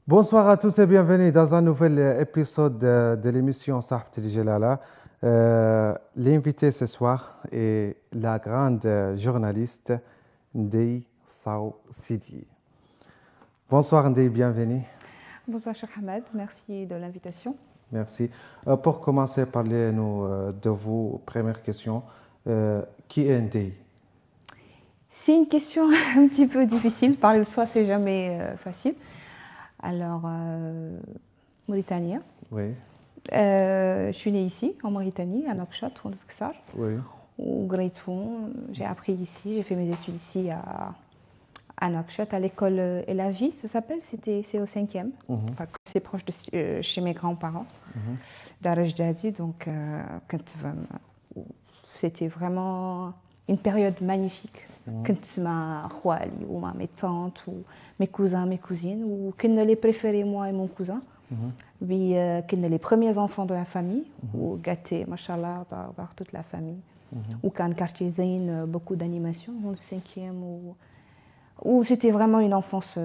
Bonsoir à tous et bienvenue dans un nouvel épisode de l'émission Sahbt El Jalala. L'invité ce soir est la grande journaliste Ndeye Sow Sidi. Bonsoir Ndeye, bienvenue. Bonsoir Cheikh Ahmed, merci de l'invitation. Merci. Pour commencer, parlez-nous de vos premières questions. Qui est Ndeye? C'est une question un petit peu difficile. Parler de soi, c'est jamais facile. Alors, Mauritanienne. Oui, Je suis née ici, en Mauritanie, à Nouakchott, au Fixar, oui. au Greitoun. J'ai appris ici, j'ai fait mes études ici à Nouakchott, à l'école Et la vie, ça s'appelle. C'est au 5e. Enfin, c'est proche de chez mes grands-parents, d'Araj Dadi. Donc, c'était vraiment une période magnifique. كنت مع خوالي ومع mes tantes ou mes cousins, mes cousines, ou كنا les préférés moi et mon cousin. كنا les premiers enfants de la famille, ou gâtés, machallah, par toute la famille. Ou كان quartier زين, beaucoup d'animation, on le 5e, où c'était vraiment une enfance.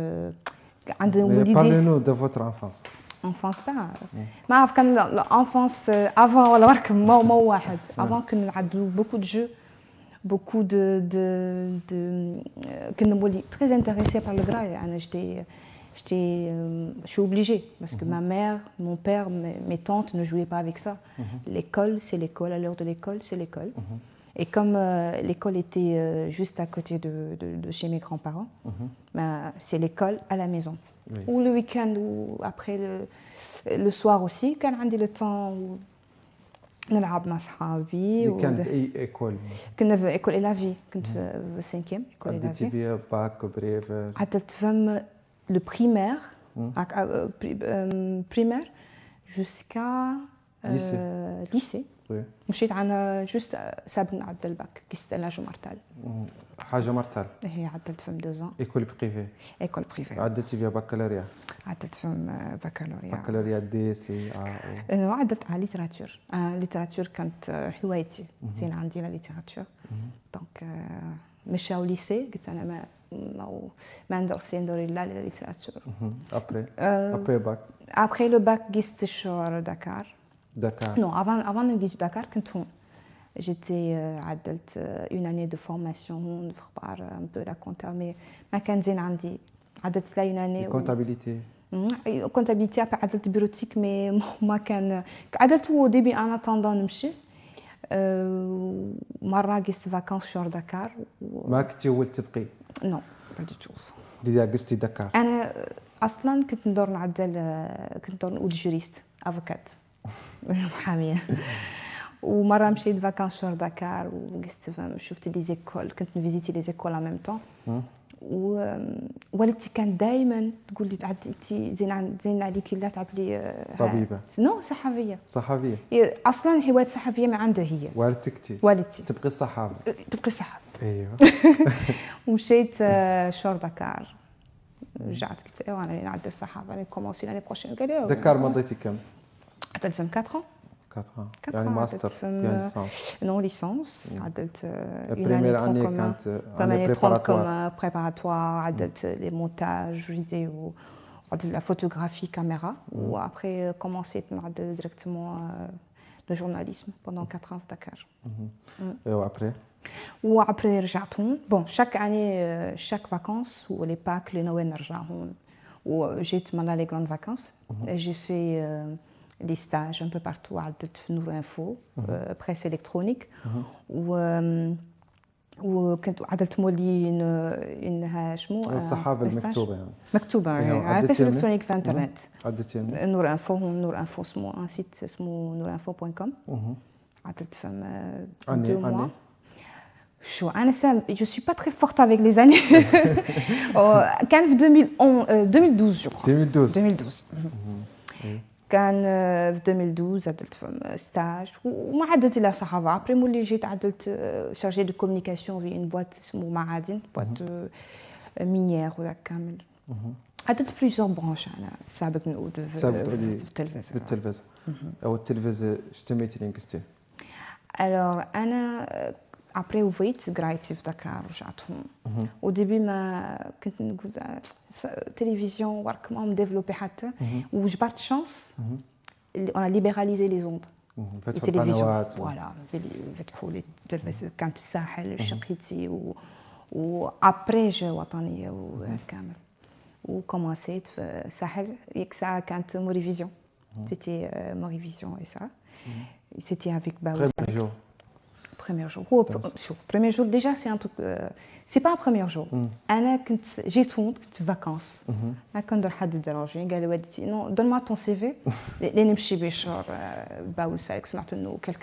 Parlez-nous de votre enfance. enfance pas. ما عرف كان l'enfance avant ولا برك ما واحد. Avant كنا نلعبوا beaucoup de jeux. Beaucoup que nous sommes très intéressés par le graal. Je suis obligée parce que ma mère, mon père, mes tantes ne jouaient pas avec ça. L'école, c'est l'école. À l'heure de l'école, c'est l'école. Et comme l'école était juste à côté de chez mes grands-parents, c'est l'école à la maison. Oui. Ou le week-end, ou après le soir aussi, quand on a le temps. نلعب مع صحابي. كانت اي ايكول؟ كنا في ايكول إلا في، كنت في السانكيام ايكول إلا عديتي في. بيا باك بريف؟ عدت فم لو بريمير بريمير جوسكا ليسي. مشيت انا جوست سابق نعدل الباك كيست لا جمرتال. حاجه مرتال. هي عدلت فم 2 ans. ايكول بريفي؟ ايكول بريفي. عدلتي بيا بكالوريا؟ عدلت فم بكالوريا. بكالوريا دي سي انا عدلت على ليتراتور. ليتراتور كانت هوايتي. زين عندي لا ليتراتور. دونك مشاو ليسي قلت انا ما ندرس ندوري لا ليتراتور. ابري باك. ابري لو باك جيست شهر دكار. Dakar. Non, avant de venir à Dakar, j'étais عدلت une année de formation, un peu la compta, mais ما كان زين عندي. عدلت لا une année. Comptabilité. Comptabilité après عدلت bureautique, mais ما كان عدلت au début en attendant نمشي. مرة قست vacances شهر دكار. ما كنتي ولت تبقي؟ Non, pas du tout. ديجا قستي دكار. أنا أصلاً كنت ندور نعدل، كنت ندور نقول جوريست افوكات. محامية. ومرة مشيت فاكانس شهر دكار وقست شفت لي زيكول، كنت نفيزيتي لي زيكول ان ميم طون. والدتي كانت دائما تقول لي انت زين عليكي لا تعدلي طبيبة. نو صحفية. صحفية. اصلا الهوايات الصحفية ما عندها هي. والدتي تبقي الصحافة. تبقي صحافة. ايوه. ومشيت شهر دكار. رجعت قلت ايوا انا نعدل الصحافة، انا كومونسي لاني بروشين. قال لي دكار مضيتي كم؟ عدلت فم 4 ans. 4 ans. يعني ماستر يعني ليسانس؟ نو ليسانس. عدلت بريمير اني كانت اني بريباراتوار. عدلت لي مونتاج فيديو، عدلت لا فوتوغرافي كاميرا، وابري كومونسيت نعدل ديريكتومون لو جورناليزم بوندون 4 ans في دكار. ايوا ابري وابري رجعت هون. بون شاك اني شاك فاكونس ولي باك لي نوال نرجع هون. وجيت مالا لي غراند فاكونس. جي في des stages un peu partout عدلت في نور انفو بريس الكترونيك. وكنت عدلت مولي انها شمو الصحافه المكتوبه يعني مكتوبه على بريس الكترونيك في انترنت. عدلتي نور انفو اسمه ان سيت اسمه nourinfo.com. عدلت فم 2 mois. شو انا je suis pas très forte avec les années. كان في 2012 جو crois. 2012. كان في 2012 عدلت في ستاج وما عدلت الى صحافه. ابري مولي جيت عدلت شارجي دو كومونيكاسيون في ان بواط اسمه معادن، بواط مينيير وذاك كامل. عدلت بليزيور برونش. انا سابق نعود في التلفزه. في التلفزه او التلفزه شتميتي لين قستي؟ الوغ انا ابري وفيت قرايتي في دكار رجعتهم وديبي ما كنت نقول تلفزيون برك ما مديفلوبي حتى وجبرت شانس انا ليبراليزي لي زوند فتحوا القنوات فوالا فتحوا لي كانت الساحل شقيتي و ابري جو وطنيه وكامل وكومونسيت في الساحل ياك ساعه كانت موريفيزيون سيتي موريفيزيون اي سا سيتي افيك باوز premier jour. Premier jour, déjà, c'est un truc. C'est pas un premier jour. J'ai tout le monde, vacances. Quand on a des dérangements, il dit non, donne-moi ton CV. Les nimchi bishor, baoul salek,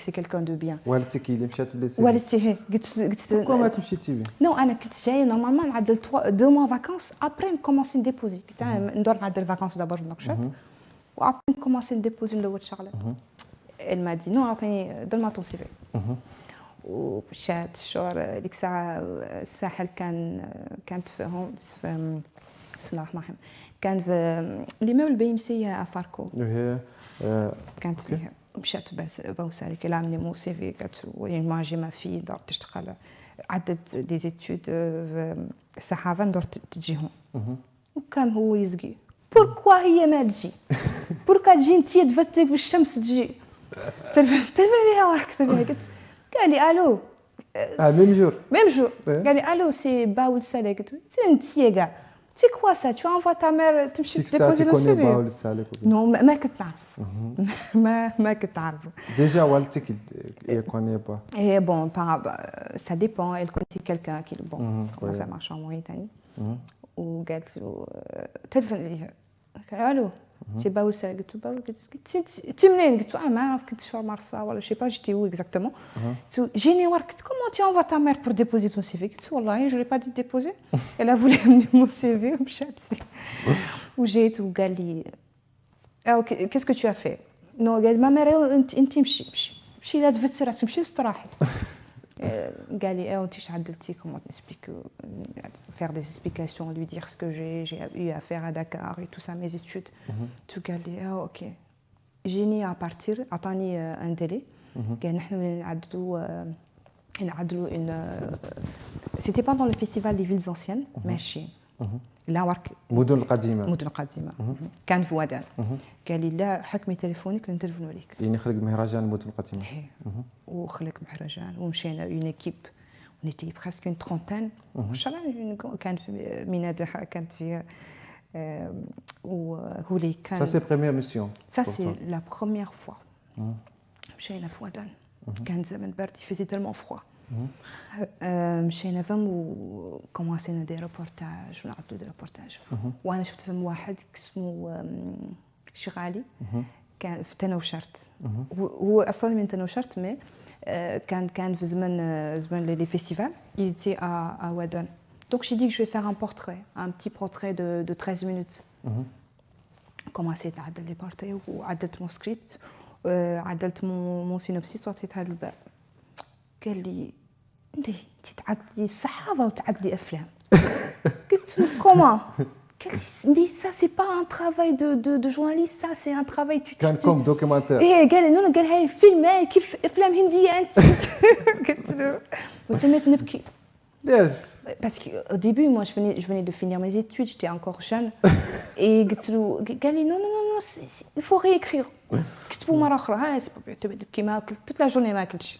c'est quelqu'un de bien. والدتك اللي مشات بلي سي والدتي قلت pourquoi ما تمشيتي به؟ Non, انا كنت جايه نورمالمون نعدل 2 mois vacances après نكومونسي نديبوزي. قلت ندور نعدل vacances d'abord نقشط. وابري نكومونسي نديبوزي ندور شغله. Elle m'a dit non, عطيني donne-moi ton CV. ومشات الشهر ديك الساعه الساحل كانت في هون بسم الله الرحمن الرحيم كان في ليمول بي ام سي افاركو كانت فيها مشات بوسالك لا عملي مو سي في قالت وين ما جي ما في دار تشتغل عدت دي زيتود في الصحافه ندور تجيهم وكان هو يزقي بوركوا هي ما تجي بوركا تجي انت تفتك في الشمس تجي تلفي ليها وراك قلت قال لي الو ميم جور قال لي الو سي باول سالي قلت سي انت كاع سي كوا سا تو انفوا تا مير تمشي ديبوزي لو سي باول سالي نو ما كنت نعرف ما كنت نعرف ديجا والدتك يكوني با اي بون سا ديبون elle connaît quelqu'un qui bon comment ça marche en Mauritanie وقالت له تلفن لي قال الو جي باول سالي قلت له باول قلت انت منين قلت له ما عرفت كنت شهر مرسى ولا شي با جيتي où exactement جيني ورك comment tu envoies ta mère pour déposer ton CV قلت والله je l'ai pas dit de déposer elle a voulu amener mon CV ومشات وجيت وقال لي qu'est-ce que tu as fait non قال ما مير انت مشي لا تفتر تمشي استراحي قال لي انت اش عدلتي comment t'explique faire des explications lui dire ce que j'ai eu à faire à Dakar et tout ça mes études tout قال لي ok جيني à partir عطاني un délai قال نحن نعدلوا une c'était pendant le festival des villes anciennes ماشي لا ورك مدن القديمه كان في ودان قال لي لا حكمي تليفونك نتلفونوا لك يعني خلق مهرجان المدن القديمه وخلق مهرجان ومشينا اون ايكيب ونيتي بريسك اون ترونتين كان في منادحه كانت فيها وهولي كان سا سي بريمير ميسيون سا سي لا بروميير فوا مشينا في ودان كان زمن برد فيزي تالمون فروا مشينا فم وكومونسينا دي ريبورتاج ونعطوا دي ريبورتاج وانا شفت فم واحد اسمه شغالي كان في تنوشرت هو اصلا من تنوشرت مي كان في زمن لي فيستيفال il était à Ouadane donc j'ai dit que je vais faire un petit portrait de 13 minutes commencé نعدل لي بارتي وعدلت مون سكريبت عدلت مون سينوبسيس وعطيتها للباب قال لي انت تعدلي صحافه وتعدلي افلام قلت له كومون قال لي ça c'est pas un travail de journaliste ça c'est un travail كان كوم دوكيومنتير ايه قال لي قال هاي فيلم كيف افلام هنديه انت قلت له وتميت نبكي ليش parce que au début moi je venais de finir mes études j'étais encore jeune et قلت له قال لي non il faut réécrire كتبوا مره اخرى ها سي با تبكي ما اكلت toute la journée ما اكلتش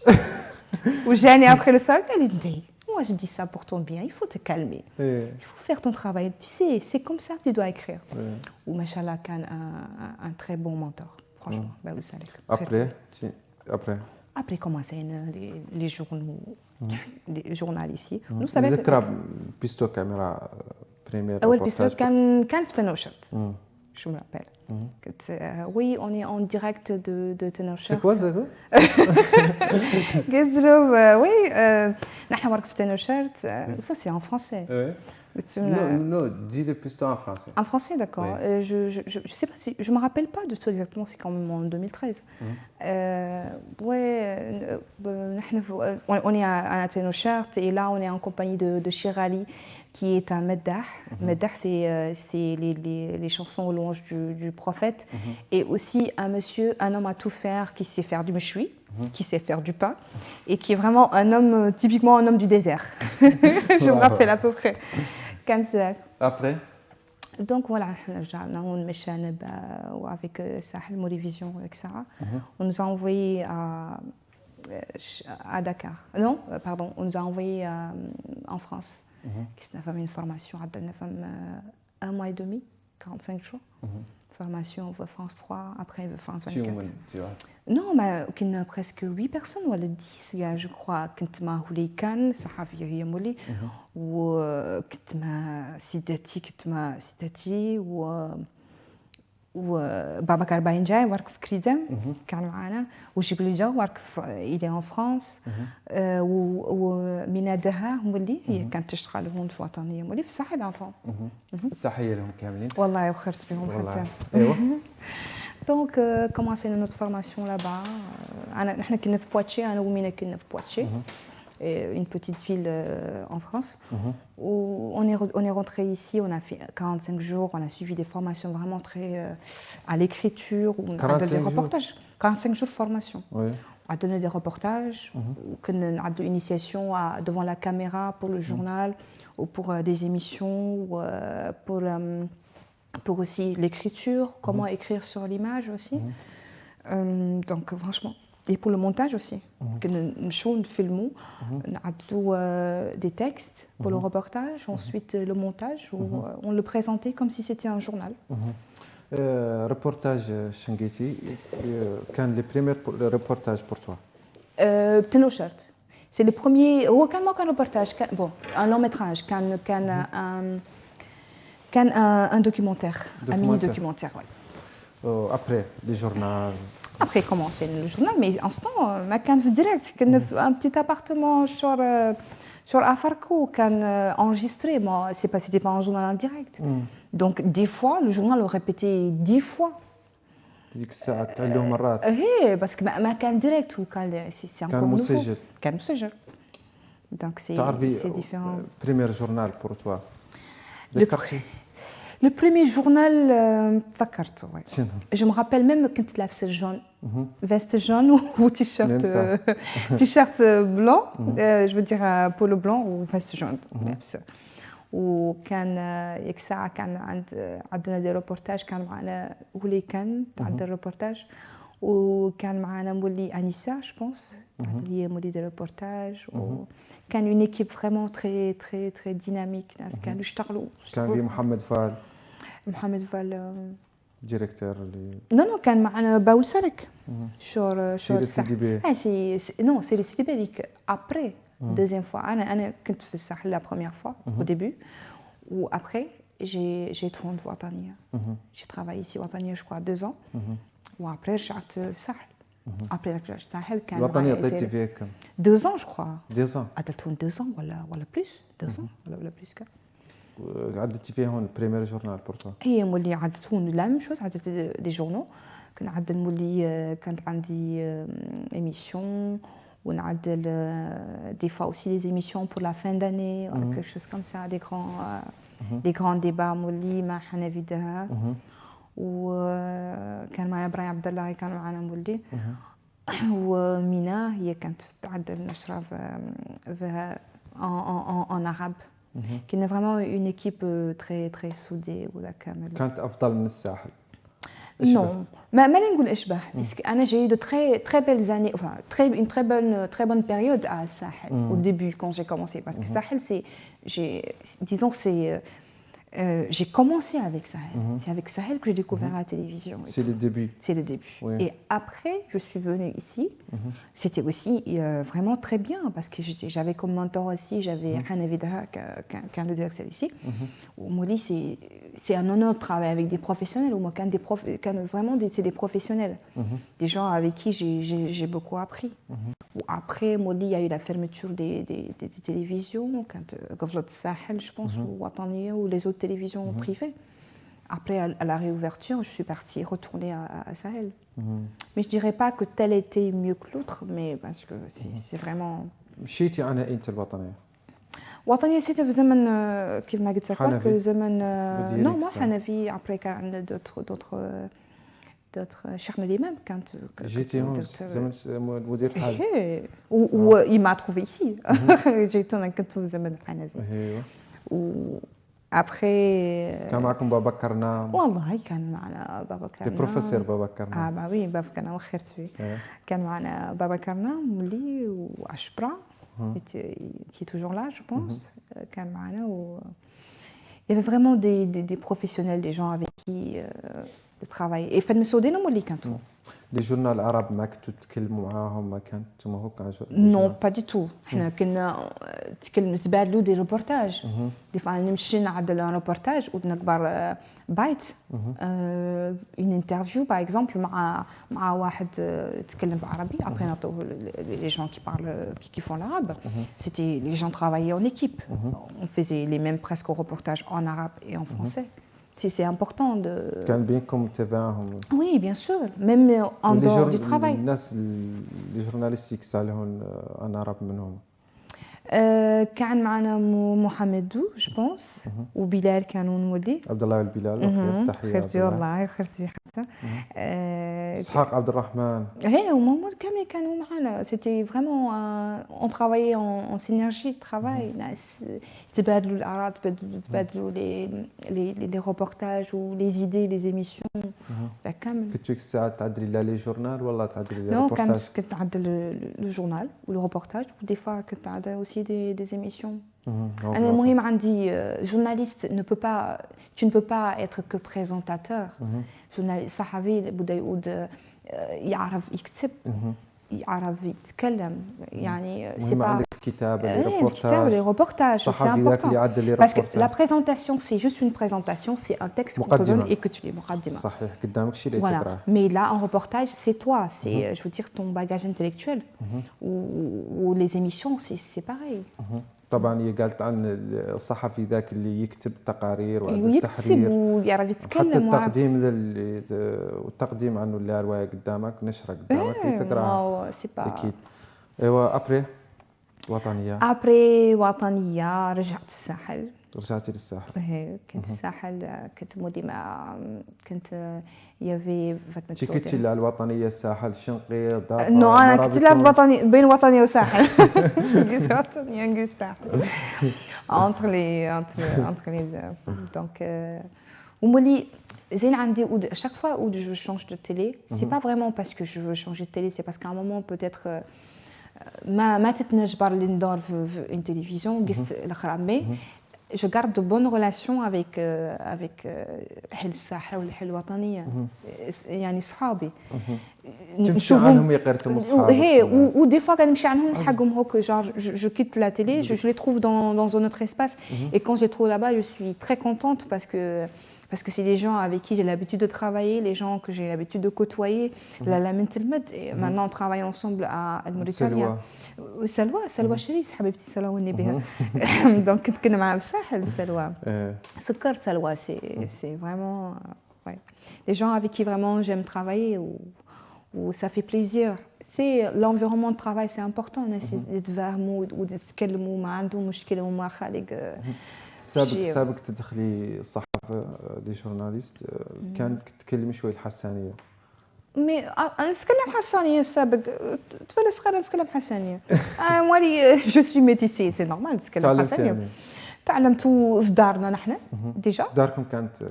وجاني après le soir قال لي ندي moi je dis ça pour ton bien il faut te calmer il faut faire ton travail tu sais c'est comme ça que tu dois écrire ou machallah كان un très bon mentor franchement باوي سالك après commencé les journaux des journalistes ici nous savons ذكرى بيستو كاميرا بريمير اول بيستو كان في تنوشرت je me rappelle. Oui, on est en direct de Tenochert. C'est quoi ça? Oui, نحن ورك في Tenochert. C'est en français. Non, dis le piston en français. En français, d'accord. Je sais pas si je me rappelle pas de tout exactement. C'est quand même en 2013. On est à Tenochert et là on est en compagnie de Chirali qui est un meddah. Meddah, c'est les chansons aux louanges du prophète. Et aussi un homme à tout faire qui sait faire du mchoui. qui sait faire du pain et qui est vraiment un homme, typiquement un homme du désert. Je me rappelle à peu près. Après? Donc voilà, avec Sahel, Morivision, etc. On nous a envoyé à Dakar. Non, pardon, on nous a envoyé en France. Qui a fait une formation à 1 mois et demi, 45 jours. Formation au France 3, après France 24. Non, mais il y a presque 8 personnes ou 10, je crois. كنت مع هوليكان صحفية هي مولي وكنت مع سيداتي وبابكر باينجاي واقف في كريدم كانوا معنا وجبريل جا واقف إلي ان فرانس ومينا دها مولي هي كانت تشتغل هون في وطنيه مولي في الساحل انفون. تحيه لهم كاملين والله وخرت بهم حتى. ايوا دونك كومونسينا نوت فورماسيون لابا. نحن كنا في بواتشي انا ومينا كنا في بواتشي une petite ville en France. Où on est rentré ici, on a fait 45 jours, on a suivi des formations vraiment très à l'écriture, on a donné des reportages. 45 jours de formation. Oui. On a donné des reportages, on a donné une initiation devant la caméra pour le journal, ou pour des émissions, ou pour aussi l'écriture, comment écrire sur l'image aussi. Donc franchement. Et pour le montage aussi. Nous filmons, des textes pour le reportage, ensuite le montage, où on le présentait comme si c'était un journal. Reportage Shangiti, quel est le premier reportage pour toi? Tenochert. C'est le premier. Aucun reportage. Bon, un long métrage, un documentaire, un mini-documentaire. Ouais. Après, les journaux. Après, commencer le journal, mais en ce temps, je direct, un petit appartement sur Afarco, enregistré, moi, c'était pas un journal en direct. Donc, des fois, le journal le répétait 10 fois. ديك الساعة تعلم مرات. parce que ما كان direct وكان c'est encore مسجل. كان مسجل. Donc c'est différent. Premier journal pour toi. Le premier journal, تذكرته. Je me rappelle même كنت لابسة jaune, veste jaune ou t-shirt blanc, je veux dire polo blanc ou veste jaune. وكان يك ساعة كان عندنا دي روبورتاج كان معنا ولي كان عندنا روبورتاج وكان معنا مولي أنيسا je pense اللي هي مولي دي روبورتاج وكان une équipe vraiment très très très dynamique ناس كانوا يشتغلوا كان في محمد فال ديريكتور اللي non كان معنا باول سلك شور سيدي non c'est le CDB ديك après deuxième fois أنا كنت في الساحل la première fois au début ou après j'ai tourné في وطنية j'ai travaillé ici وطنية je crois 2 ans ou après رجعت الساحل après رجعت الساحل كان وطنية طيتي فيها كم 2 ans je crois 2 ans عدت هون 2 ans ولا plus 2 ans ولا plus كان عدتي فيها هون بريمير جورنال بورتو هي مولي عدت هون لا ميم شوز عدت دي جورنو كنعدل مولي كانت عندي émission ونعدل des fois aussi des émissions pour la fin d'année ou quelque chose comme ça des grands débats مولي مع حنفي دها وكان معنا ابراهيم عبد الله كان معنا مولي ومينا هي كانت تعدل نشرة في en arabe. كنا vraiment une équipe très très soudée ولا كامل. كانت أفضل من الساحل. Non, ما نقول إشبه، parce أنا j'ai eu de très belles années, enfin une très bonne période à Sahel au début quand j'ai commencé, parce que Sahel disons c'est j'ai commencé avec Sahel. C'est avec Sahel que j'ai découvert la télévision. C'est le début. C'est le début. Oui. Et après, je suis venue ici. C'était aussi vraiment très bien parce que j'avais comme mentor aussi, j'avais Hanavi Daha, qui est le directeur ici. Moli, c'est un honneur de travailler avec des professionnels. Ou moi, vraiment, c'est des professionnels. Des gens avec qui j'ai beaucoup appris. Après, Moli, il y a eu la fermeture des télévisions, quand Govlot Sahel, je pense, ou Wataniya, ou les autres télévisions privées. Après, à la réouverture, je suis partie retourner à Sahel. Mais je ne dirais pas que tel était mieux que l'autre, mais parce que c'est vraiment... مشيتي أنا أنت الوطنية؟ وطنية c'était في زمن كيف ما قلت لك في زمن non moi حنفي après كان عندنا d'autres d'autres Cheikh l'imam quand جيتي هون زمن مدير الحاج il m'a trouvé ici جيت انا كنت في زمن الحنفي ايوه après كان معكم بابا كرنام والله كان معنا بابا كرنام بروفيسور بابا كرنام bah oui بابا كرنام وخرت فيه كان معنا بابا كرنام مولي وعشبرا qui est toujours là je pense كان معنا و il y avait vraiment des professionnels des gens avec qui de travailler et فهد مسعودين هما اللي كانوا لي جورنال العرب ما كنتوا تتكلموا معاهم ما كنتوا هكا نو با دي تو حنا كنا نتبادلوا دي ريبورتاج دي فوا نمشي نعدل ان ريبورتاج ونكبر بايت اون انترفيو باغ اكزومبل مع واحد يتكلم بالعربي ابري نعطوه لي جون كي بارل كي فون l'arabe c'était les gens travaillaient en équipe on faisait les mêmes presque reportages en arabe et en français c'est important de كان بينكم تفاهم oui bien sûr même en dehors du travail الناس لي جورناليست يكسالهم انا عرب منهم كان معنا محمد دو جو بونس وبلال كانوا نولي عبد الله والبلال تحيه خيرتي والله خيرتي حتى اسحاق عبد الرحمن هي هما كاملين كانوا معنا سيتي فريمون اون ترافايي اون سينرجي ترافاي ناس تبادلوا الاراء تبادلوا لي ريبورتاج ولي زيدي لي زيميسيون كامل كنتو الساعه تعدلي لا لي جورنال ولا تعدلي لي ريبورتاج ريبورتاج كنت نعدل لو جورنال ولو ريبورتاج ودي فوا كنت نعدل اوسي des émissions. أنا المهم عندي journaliste ne peut pas tu ne peux pas être que présentateur. journaliste صحفي بده يقود يعرف يكتب يعرف يتكلم يعني c'est pas عندك كتابة لي ريبورتاج صحفي ذاك اللي يعدل لي parce que la présentation c'est juste une présentation c'est un texte qu'on te donne et que tu les مقدمة صحيح قدامك شيء اللي تقراه mais là en reportage c'est toi c'est je veux dire ton bagage intellectuel ou les émissions c'est pareil طبعا هي قالت عن الصحفي ذاك اللي يكتب تقارير ويعمل التحرير ويعرف يتكلم حتى التقديم والتقديم عنه اللي روايه قدامك نشره قدامك تقراها اكيد ايوا ابري وطنيه رجعت الساحل رجعتي للساحل كنت في الساحل كنت مودي مع كنت يافي فات كنتي على الوطنيه الساحل شنقيط ضافه نو انا كنت لا وطني بين وطنيه وساحل نقيس وطنيه نقيس ساحل entre les donc ومولي زين عندي chaque fois où je change de télé c'est pas vraiment parce que je veux changer de télé c'est parce qu'à un moment peut-être ما تتنجبر اللي ندور في une télévision قست الاخرى مي je garde de bonnes relations avec حل الساحل ولا حل الوطنيه يعني صحابي تمشي عنهم يقرتهم صحابك هي ودي فوا كنمشي عنهم نحقهم هوك genre je quitte la télé je les trouve dans un autre espace et quand je les trouve là-bas je suis très contente parce que c'est des gens avec qui j'ai l'habitude de travailler, les gens que j'ai l'habitude de côtoyer, la Mentelmed, et maintenant on travaille ensemble à Mauritanie. Salwa Sherif, حبيبتي Salwa ونبيها. Donc كنت كنا معها بالساحل Salwa. سكر Salwa, c'est vraiment les gens avec qui vraiment j'aime travailler ou ça fait plaisir. C'est l'environnement de travail, c'est important, الناس يتفاهموا ويتكلموا ما عندهم مشكلة وما خالق سابق تدخلي الصحافه لي جورناليست كانت كتكلمي شويه الحسانيه مي انا نتكلم حسانيه سابق طفل صغير نتكلم حسانيه انا مالي جو سوي ميتيسي سي نورمال نتكلم حسانيه تعلمت في دارنا نحن ديجا داركم كانت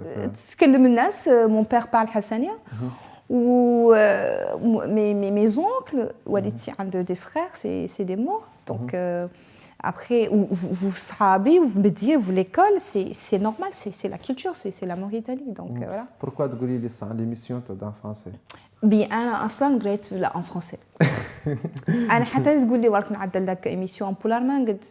تكلم الناس مون بير بارل حسانيه و mes oncles والدتي عنده دي فرير سي دي مور دونك Après, vous sahabez, vous me dites, vous l'école, c'est normal, c'est la culture, c'est la Mauritanie. Donc voilà. Pourquoi tu dis l'émission en français? Bien, أنا أصلاً قريت لا en français. أنا حتى تقول لي ورك نعدل لك émission en pulaar ما نقد.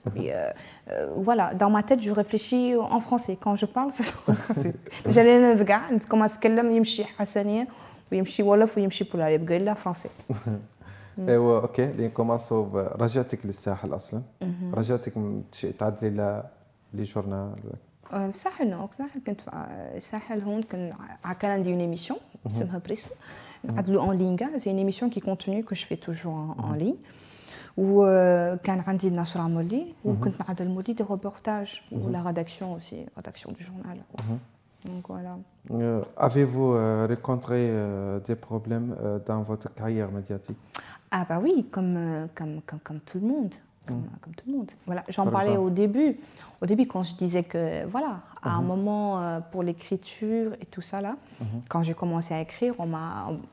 Voilà, dans ma tête, je réfléchis en français. Quand je parle, ça en français. J'allais نرجع نتكلم أتكلم يمشي حسنية ويمشي ولف ويمشي بولار يبقى لا français. ايوا اوكي لين كوماسو رجعتك للساحل اصلا رجعتك تعدلي لي جورنال الساحل نو الساحل كنت في الساحل هون كان عندي اون ايميسيون اسمها بريسو نعدلو اون لين سي اون ايميسيون كي كونتينيو كو جو في توجور اون لين وكان عندي النشره مولي وكنت نعدل مولي دي ريبورتاج ولا ريداكسيون اوسي ريداكسيون دو جورنال Donc voilà. Avez-vous rencontré des problèmes dans votre carrière médiatique? Ah bah oui, comme tout le monde. Comme tout le monde. Voilà, j'en Par parlais exemple. au début. Au début, quand je disais que, voilà, à un moment, pour l'écriture et tout ça, là, quand j'ai commencé à écrire,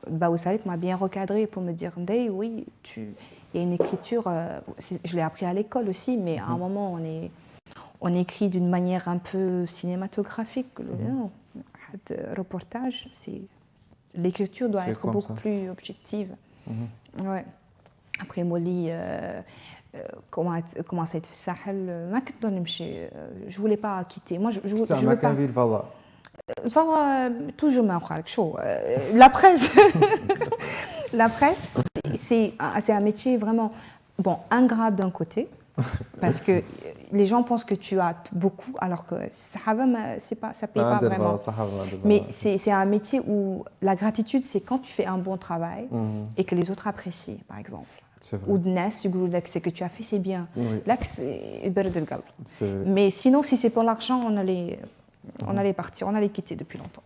Bao Salek m'a bien recadré pour me dire, Ndeye, oui, il y a une écriture, je l'ai appris à l'école aussi, mais à un moment, on écrit d'une manière un peu cinématographique. Non, reportage, l'écriture doit être beaucoup plus objective. Ouais. Après Molly commence à être Sahel, je voulais pas quitter. Moi, je veux pas. Toujours chaud. La presse, la presse, c'est un métier vraiment bon, ingrat d'un côté, parce que les gens pensent que tu as beaucoup, alors que ça paye pas vraiment. Mais c'est un métier où la gratitude, c'est quand tu fais un bon travail et que les autres apprécient, par exemple. Ou de Nas, c'est que tu as fait, c'est bien. Là, c'est mais sinon, si c'est pour l'argent, on allait partir, on allait quitter depuis longtemps.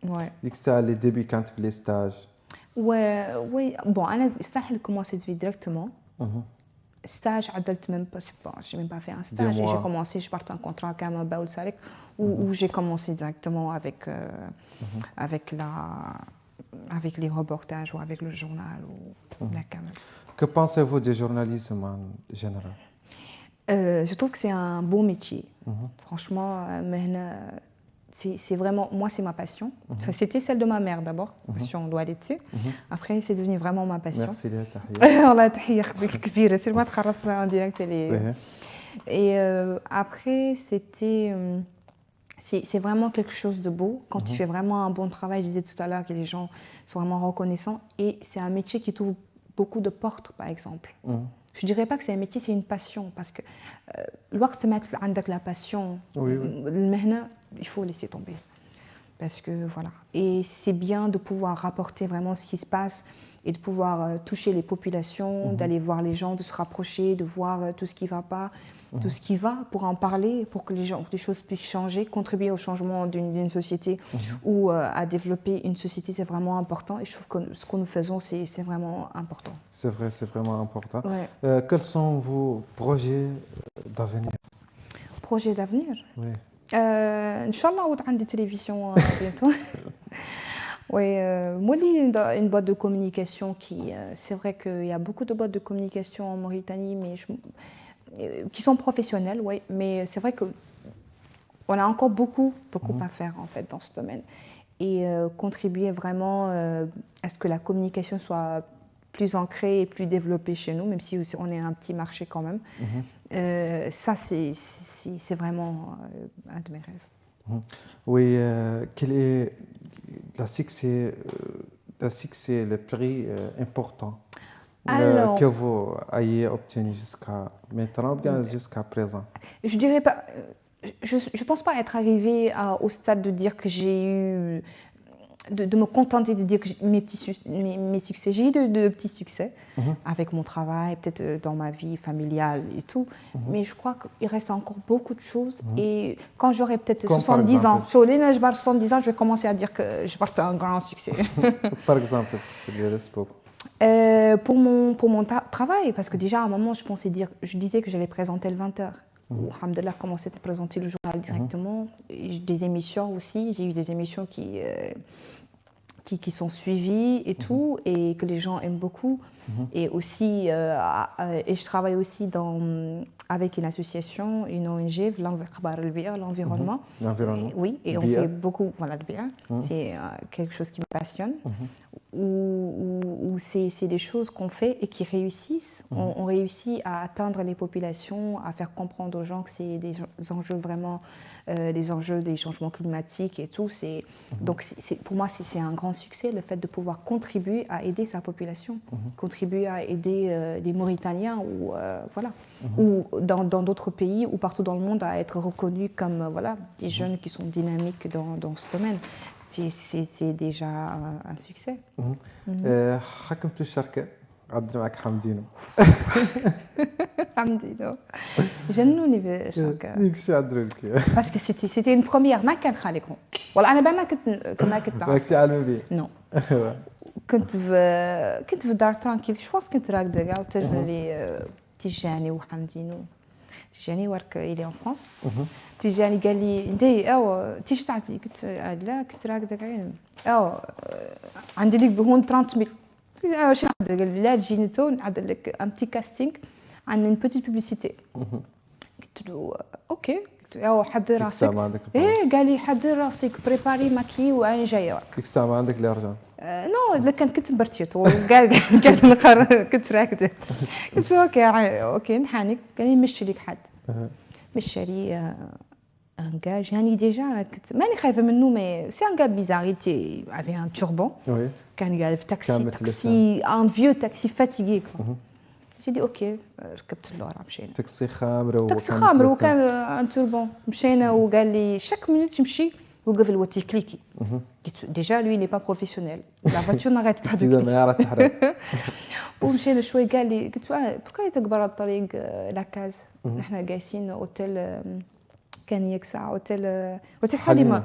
Ouais. Dès que ça, les débuts quand tu fais les stages. Ouais, oui. Bon, le stage, il commence directement. Stage, j'ai même pas fait un stage. J'ai commencé, je partais en contrat avec un Baoul Salek où j'ai commencé directement avec les reportages ou avec le journal ou la caméra. Que pensez-vous du journalisme en général? Je trouve que c'est un beau métier. Franchement, c'est vraiment, moi, c'est ma passion. Enfin, c'était celle de ma mère d'abord, si on doit aller dessus. Après, c'est devenu vraiment ma passion. Merci, Léa. C'est moi qui en direct. Et après, c'est vraiment quelque chose de beau. Quand tu fais vraiment un bon travail, je disais tout à l'heure que les gens sont vraiment reconnaissants. Et c'est un métier qui t'ouvre beaucoup de portes, par exemple. Je ne dirais pas que c'est un métier, c'est une passion. Parce que la passion, il faut laisser tomber. Parce que voilà. Et c'est bien de pouvoir rapporter vraiment ce qui se passe et de pouvoir toucher les populations, d'aller voir les gens, de se rapprocher, de voir tout ce qui ne va pas, tout ce qui va, pour en parler, pour que les choses puissent changer, contribuer au changement d'une société ou à développer une société, c'est vraiment important. Et je trouve que ce que nous faisons, c'est vraiment important. C'est vrai, c'est vraiment important. Ouais. Quels sont vos projets d'avenir? Projets d'avenir? Oui. Inch'Allah, on aura des télévisions bientôt. Oui, moi, une boîte de communication c'est vrai qu'il y a beaucoup de boîtes de communication en Mauritanie, mais qui sont professionnelles, oui, mais c'est vrai qu'on a encore beaucoup à faire en fait dans ce domaine et contribuer vraiment à ce que la communication soit plus ancrée et plus développée chez nous, même si on est un petit marché quand même. Ça, c'est vraiment un de mes rêves. Oui, quel est le succès le plus important que vous ayez obtenu jusqu'à maintenant, bien jusqu'à présent? Je dirais pas. Je pense pas être arrivée au stade de dire que j'ai eu de me contenter de dire que mes succès. J'ai eu de petits succès avec mon travail, peut-être dans ma vie familiale et tout, mais je crois qu'il reste encore beaucoup de choses. Et quand j'aurai peut-être 70 ans, je vais commencer à dire que je porte un grand succès. Par exemple, pour mon travail, parce que déjà à un moment, je disais que j'allais présenter le 20h. Alhamdulillah, commencé à présenter le journal directement. Des émissions aussi, j'ai eu des émissions qui sont suivies et tout, et que les gens aiment beaucoup. Et aussi, et je travaille aussi avec une association, une ONG, l'environnement. Oui, et on fait beaucoup, voilà, le BIA. C'est quelque chose qui me passionne. Où c'est des choses qu'on fait et qui réussissent. On réussit à atteindre les populations, à faire comprendre aux gens que c'est des enjeux vraiment, des enjeux des changements climatiques et tout. Donc pour moi, c'est un grand succès, le fait de pouvoir contribuer à aider sa population, contribuer à aider les Mauritaniens ou, voilà, ou dans d'autres pays ou partout dans le monde à être reconnus comme voilà, des jeunes qui sont dynamiques dans ce domaine. C'est déjà un succès. حكمتوا الشركة عدنا معك حمدينو. حمدينو جنوني باش هكا ديك الشيء عدروا لك باسكو سيتي اون بروميير ما كان خالقهم والله انا ما كنت ما كنت عالم بيه. نو كنت في دار ترانكيل شواس كنت راكده كاع وتجني تيجاني وحمدينو تيجاني ورك إلي ان فرانس تيجاني قال لي ندي او تيجي تعطي قلت لا كنت راكده كاع او عندي ليك بهون 30000 واش قال لي لا تجيني تو نعدل لك ان بتي كاستينغ عن ان بوتيت بوبليسيتي قلت له اوكي قلت له حضر راسك ايه قال لي حضر راسك بريباري ماكي وانا جايه وراك ديك الساعه ما عندك لا رجع نو كنت برتيت قال كنت راكده قلت له اوكي نحانك قال لي مشي لك حد مشى لي ان gars يعني ديجا انا كنت ماني خايفه منه مي سي ان gars بيزار يتي افي ان توربون كان قاعد في تاكسي ان فيو تاكسي فاتيغي جي دي اوكي ركبت له راه مشينا تاكسي خامر وكان ان توربون مشينا وقال لي شاك مينوت يمشي وقف الوتي كليكي قلت ديجا لوي ني با بروفيسيونيل لا فاتور نغيت با دو ما يعرف تحرك ومشينا شوي قال لي قلت له بوركا تكبر الطريق لاكاز نحنا جالسين اوتيل كان ياك ساعه اوتيل حليمه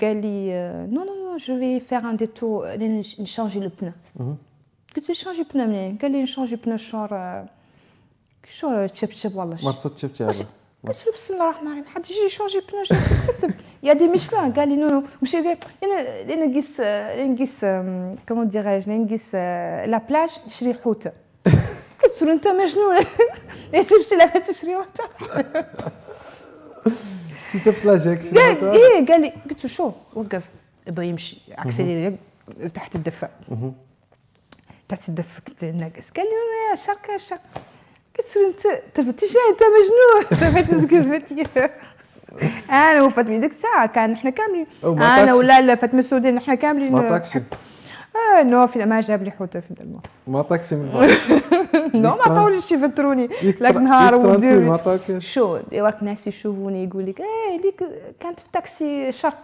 قال لي نو نو نو جو في فير ان ديتور نشانجي لو بنا قلت له شانجي بنا منين قال لي نشانجي بنا شو تشبشب والله مرصت شفتي هذا قلت له بسم الله الرحمن الرحيم حد يجي يشانجي بنا شفتب يا دي ميشلان قال لي نو مشي قال انا نقيس كومون ديراج نقيس لا بلاج نشري حوته قلت له انت مجنون تمشي لا تشري حوته سيت بلاجيك ايه قال لي قلت له شو وقف بغى يمشي اكسليري تحت الدفا كنت ناقص قال لي يا شركه قلت له انت تجي انت مجنون تسقفتي انا وفاطمه ديك الساعه كان احنا كاملين انا ولا فاطمه السوداني احنا كاملين ما طاكسي نو في ما جاب لي حوته في الماء ما طاكسي من بعد نو ما طاولش يفطروني لك نهار ودير شو ورك ناس يشوفوني يقول لك ليك كانت في تاكسي شرق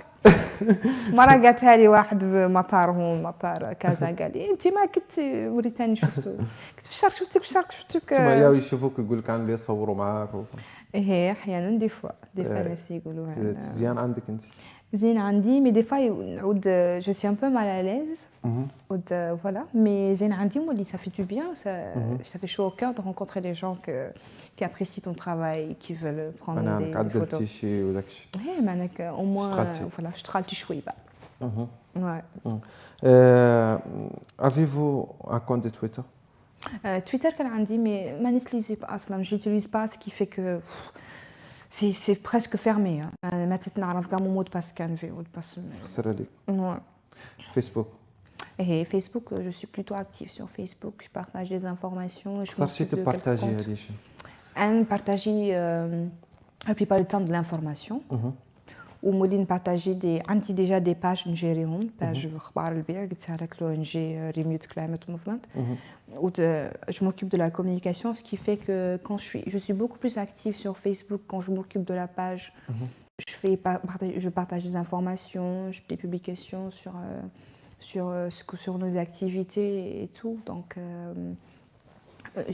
مرة قالتها لي واحد في مطار هون مطار كازا قال لي انت ما كنت موريتاني شفتو كنت في الشرق شفتك في الشرق شفتك تما ياو يشوفوك يقول لك عامل يصوروا معاك ايه احيانا دي فوا ناس يقولوا زين عندك انت زين عندي مي دي فوا نعود جو سي ان بو مال ا ليز ود فوالا مي زين عندي مولي ça fait du bien ça fait chaud au cœur de rencontrer des gens qui apprécient ton travail qui veulent prendre des photos عدلتي شي وداكشي ايه معناك او موان فوالا اشتغلتي شوي بقى avez-vous un compte de Twitter تويتر كان عندي مي ما نيتليزي اصلا j'utilise pas ce qui fait que c'est presque fermé ما تتنعرف كاع مود باس كان في مود باس خسر عليك فيسبوك Et Facebook, je suis plutôt active sur Facebook. Je partage des informations. Je m'occupe de partager partager la plupart du temps de l'information. Ou مولين partager عندي déjà des pages نجيريهم page اخبار البيع قلتها لك l'ONG Remote Climate Movement. Je m'occupe de la communication, ce qui fait que quand je suis beaucoup plus active sur Facebook quand je m'occupe de la page. Je partage des informations, je fais des publications sur nos activités et tout. Donc,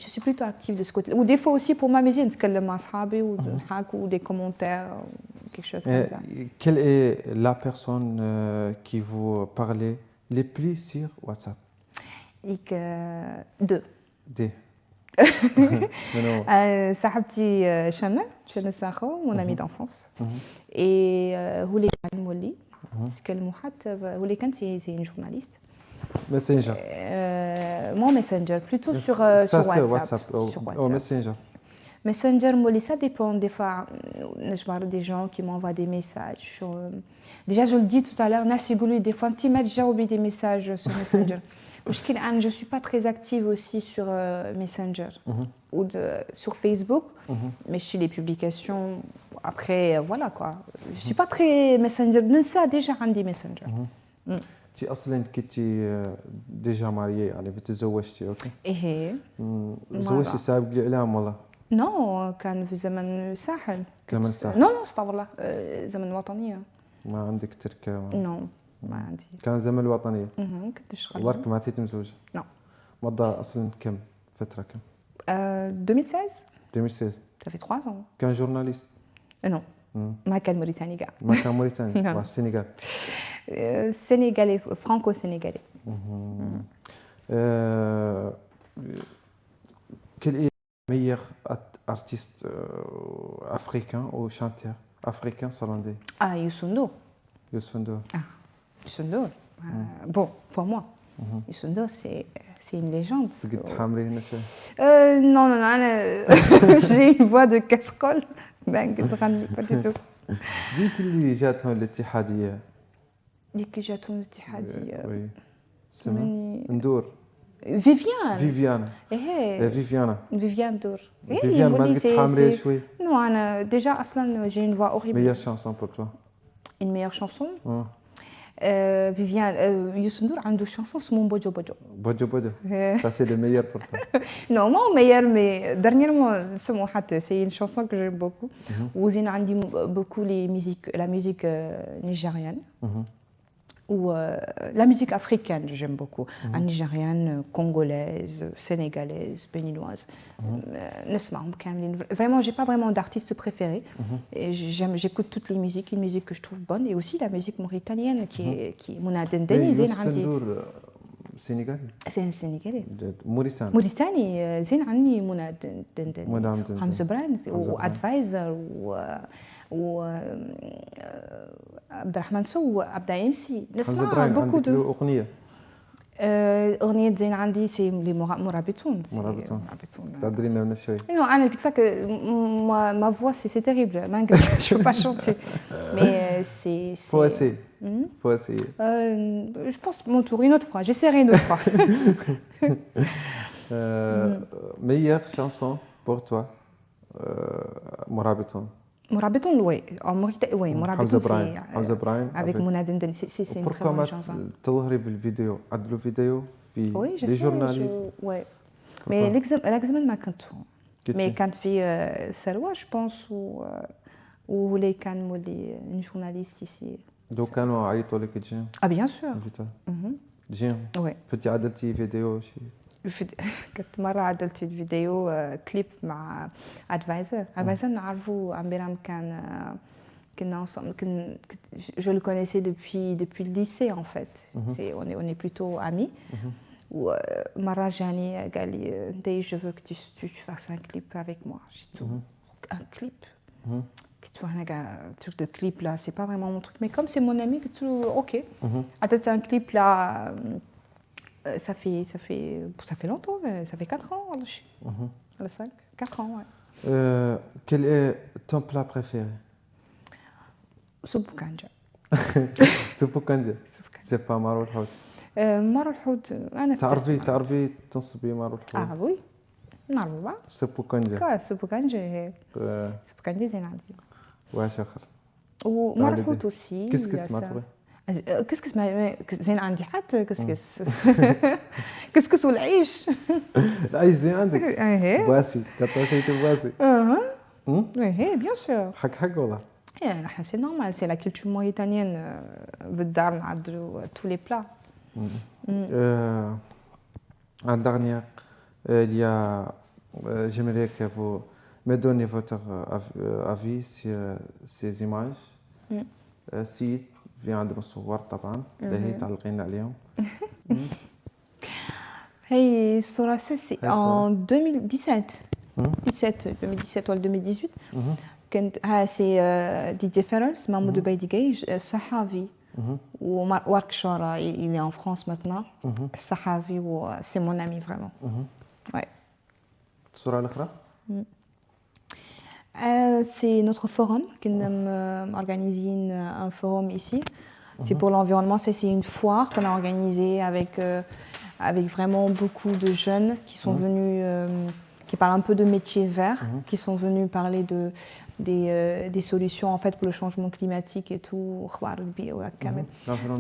je suis plutôt active de ce côté. Ou des fois aussi pour m'amuser, ou des commentaires, quelque chose comme ça. Quelle est la personne qui vous parle le plus sur WhatsApp? Deux. صاحبتي شانا ساخو mon amie d'enfance et هوليكان مولي تكلموا حتى هوليكان c'est une journaliste Messenger mon messenger plutôt sur WhatsApp ou Messenger مولي ça dépend des fois نجبر des gens qui m'envoient des messages sur déjà je le dis tout à l'heure ناس يقولوا des fois انت ما تجاوبي des messages sur Messenger je ne suis pas très active aussi sur Messenger ou sur Facebook, mais chez les publications, après, voilà quoi. Je ne suis pas très Messenger, mais ça déjà عندي Messenger. Tu أصلاً كنتي déjà mariée يعني تزوجتي أوكي؟ إيه. تزوجتي سابق الإعلام والله؟ نو كان في زمن الساحل. زمن الساحل؟ نو استغفر الله زمن الوطنية. ما عندك تركة؟ نو ما عندي. كان زمن الوطنية؟ كنت أشتغل. برك ما تيتم زوجة؟ نو. مضى أصلا كم فترة كم 2016. 2016 Ça fait 3 ans. كان جورناليست Non, ما كان موريتاني كاع. ما كان موريتاني نعم. في السنغال sénégalais, franco-sénégalais. Quel est le meilleur artiste africain ou chanteur africain selon toi? Ah, Youssou N'Dour. Youssou N'Dour. Ah, Youssou N'Dour. Bon, pour moi, Youssou N'Dour, c'est une légende. تقدر تحمري هنا شوي؟ Non, non, non, j'ai une voix de casserole. Ben, pas du tout. ذيك اللي جاتهم الاتحادية. ديك جاتهم الاتحادية. وي. اسمها ندور. فيفيان. فيفيانا. فيفيان دور. فيفيان ما تقدر تحمري شوي؟ Non, أنا déjà أصلاً j'ai une voix horrible. Meilleure chanson pour toi? Une meilleure chanson? Viviane, Youssou N'Dour a une chanson اسمه بوجو بوجو. بوجو بوجو. Ça c'est le meilleur pour toi. Non, moi meilleur, mais dernièrement, c'est une chanson que j'aime beaucoup. Où j'ai عندي beaucoup la musique nigériane. Ou la musique africaine, j'aime beaucoup. Nigériane, congolaise, sénégalaise, béninoise. Vraiment, j'ai pas vraiment d'artiste préféré. Et j'écoute toutes les musiques, une musique que je trouve bonne, et aussi la musique mauritanienne qui est Mouna Dendeni. Sénégalais. C'est un Sénégalais. Mauritanie. Mauritanie, زين عني Mouna Dendeni. Mouna Dendeni. Hamza Brand, ou Advisor, ou عبد الرحمن سو عبد يمسي نسمع beaucoup de أغنية أغنية زين عندي سي لي مرابطون تقدرين لنا شوي non أنا قلت لك ma voix c'est terrible ما نقدر je peux pas chanter mais c'est faut essayer je pense mon tour une autre fois j'essaierai une autre fois meilleure chanson pour toi مرابطون مرابطون oui مرابطون Hamza Bryan avec Mouna Dendeni c'est une très bonne chanson. Pourquoi تظهري في الفيديو عدلوا فيديو في des journalistes oui mais l'examen ما كنت mais كانت في سلوى je pense ou les كان مولي une journaliste ici لو كانوا عيطوا لك تجي ah bien sûr تجي oui فتي عدلتي فيديو شي كنت مرة عدلت فيديو كليب مع ادفايزر نعرفو عمبيرام كنا ensemble je le connaissais depuis le lycée en fait on est plutôt amis ou مرة جاني قال لي Ndeye je veux que tu fasses un clip avec moi juste un clip tu vois un truc de clip là c'est pas vraiment mon truc mais comme c'est mon ami que tu ok عدلت un clip là ça fait longtemps, ça fait 4 ans, le 5, 4 ans, ouais. Quel est ton plat préféré? Soupe kanja. Soupe kanja. C'est pas marou الحوت. marou الحوت أنا تعرفي تنصبي marou الحوت. Ah oui, نعرفه. Soupe kanja. كا soupe kanja. Soupe kanja زين عندي. واش آخر؟ ومرو الحوت aussi. كسكس ما تبغي؟ كسكس زين عندي حتى كسكس والعيش العيش زين عندك بواسي كطاشيتي بواسي ايه بيان سور حق والله احنا سي نورمال سي لا كولتور موريتانيين بالدار نعدلوا تو لي بلا un dernier il y a j'aimerais que vous me donniez votre avis sur ces images si في عندنا صور طبعا هي تعلقين عليهم هي الصورة سي en 2017 2017 ولا 2018 كنت سي دي جي فيروس مع مودو بايديغاي صحافي ومارك شورا il est en France maintenant صحافي و c'est mon ami vraiment ouais الصورة الأخرى c'est notre forum qu'on a organisé un forum ici. C'est pour l'environnement. C'est une foire qu'on a organisée avec vraiment beaucoup de jeunes qui sont venus, qui parlent un peu de métiers verts, qui sont venus parler des solutions en fait pour le changement climatique et tout.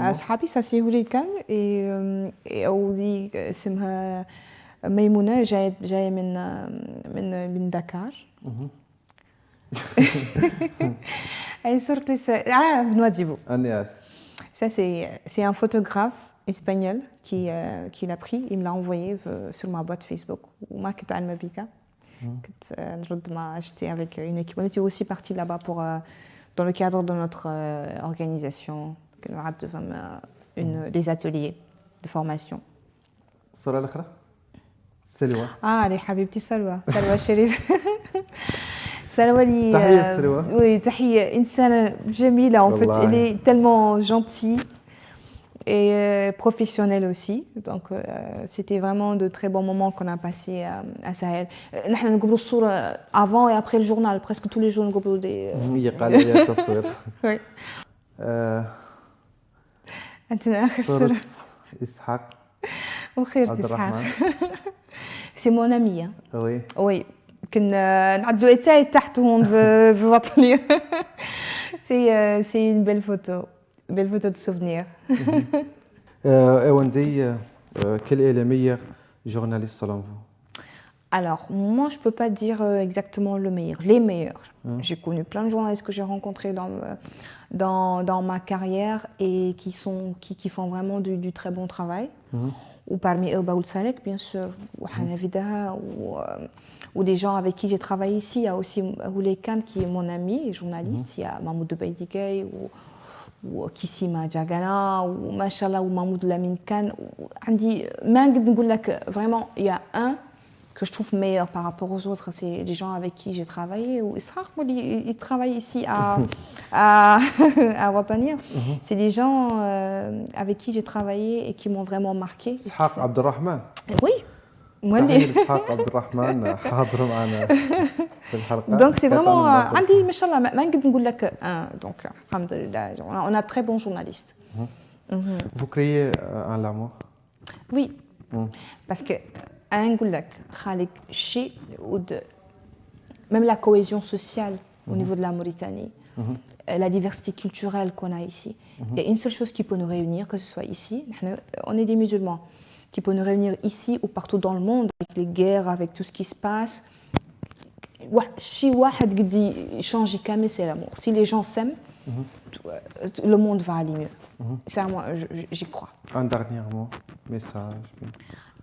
أصحابي ça c'est هوليكان et أولي اسمها ميمونة جاية من دكار. Elle sortait ça. Ah, Noisivaux. Agnès. Ça, c'est un photographe espagnol qui l'a pris. Il me l'a envoyé sur ma boîte Facebook. Moi, qui étais Mabika. J'étais avec une équipe. On était aussi partis là-bas dans le cadre de notre organisation, des ateliers de formation. الصورة الأخرى سلوى. les حبيبتي سلوى شريف. سلوى لي تحية سلوى. Oui, تحية إنسانة جميلة en fait. Elle est tellement gentille et professionnelle aussi. Donc c'était vraiment de très bons moments qu'on a passés à Sahel. نحن نقبلوا الصورة avant et après le journal. Presque tous les jours نقبلوا des. هي قال لي التصوير. Oui. أنت آخر صورة. إسحاق. وخير إسحاق. C'est mon ami. Oui. Oui. كنا نعدلوا إتاي تحت هون في وطني. C'est une belle photo de souvenir. Wendy, quel est le meilleur journaliste selon vous? Alors, moi, je ne peux pas dire exactement le meilleur, les meilleurs. J'ai connu plein de journalistes que j'ai rencontrés dans ma carrière et qui font vraiment du très bon travail. Ou parmi eux, Baoul Salek, bien sûr, ou Hanavida, ou des gens avec qui j'ai travaillé ici. Il y a aussi Oulé Khan, qui est mon ami, journaliste. Il y a Mahmoud Baïdikay, ou Kissima Djagana, ou Machallah, ou Mahmoud Lamine Khan. Vraiment, il y a un que je trouve meilleur par rapport aux autres, c'est les gens avec qui j'ai travaillé. Ou Israq, il travaille ici à Watania. C'est des gens avec qui j'ai travaillé et qui m'ont vraiment marqué. Ishaq Abdelrahman. Oui. Ishaq Abdelrahman حاضر معنا في الحلقة. Donc c'est vraiment عندي ما شاء الله ما نقدر نقول لك donc الحمد لله on a très bons journalistes. Vous créez un l'amour? Oui. Parce que نقول لك خالق شيء même la cohésion sociale au niveau de la Mauritanie, la diversité culturelle qu'on a ici. Il y a une seule chose qui peut nous réunir, que ce soit ici, on est des musulmans, qui peut nous réunir ici ou partout dans le monde, avec les guerres, avec tout ce qui se passe. Si c'est l'amour. Si les gens s'aiment, le monde va aller mieux. Ça, moi, j'y crois. Un dernier mot, message.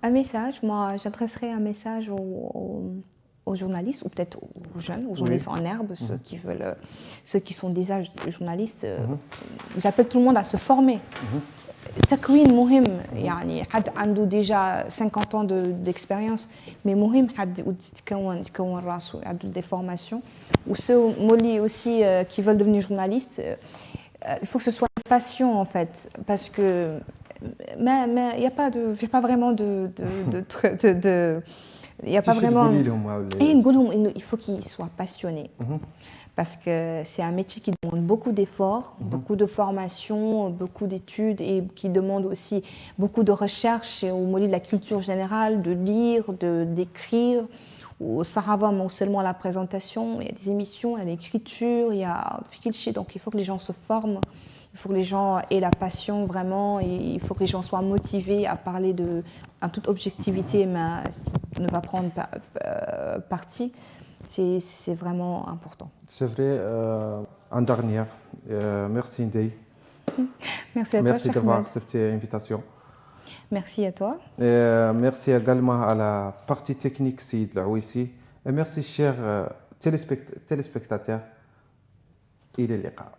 Un message, moi j'adresserai un message aux journalistes ou peut-être aux jeunes, aux journalistes en herbe, ceux qui sont déjà journalistes. J'appelle tout le monde à se former. التكوين مهم يعني حد عنده déjà 50 ans d'expérience mais مهم حد يكون راسه عنده des formations ou ceux aussi qui veulent devenir journalistes il faut que ce soit une passion en fait parce que mais il n'y a pas vraiment il n'y a pas vraiment il faut qu'ils soient passionnés parce que c'est un métier qui demande beaucoup d'efforts, beaucoup de formation, beaucoup d'études et qui demande aussi beaucoup de recherche au niveau de la culture générale, de lire, d'écrire. Au Sahaba, non seulement la présentation, il y a des émissions, il y a l'écriture, il y a donc il faut que les gens se forment. Il faut que les gens aient la passion vraiment et il faut que les gens soient motivés à parler en toute objectivité, mais ne pas prendre parti. C'est vraiment important. C'est vrai. En dernière, merci Ndeye. Merci à toi. Merci d'avoir accepté l'invitation. Merci à toi. Merci également à la partie technique Sid Laouissi. Et merci chers téléspectateurs. إلى اللقاء.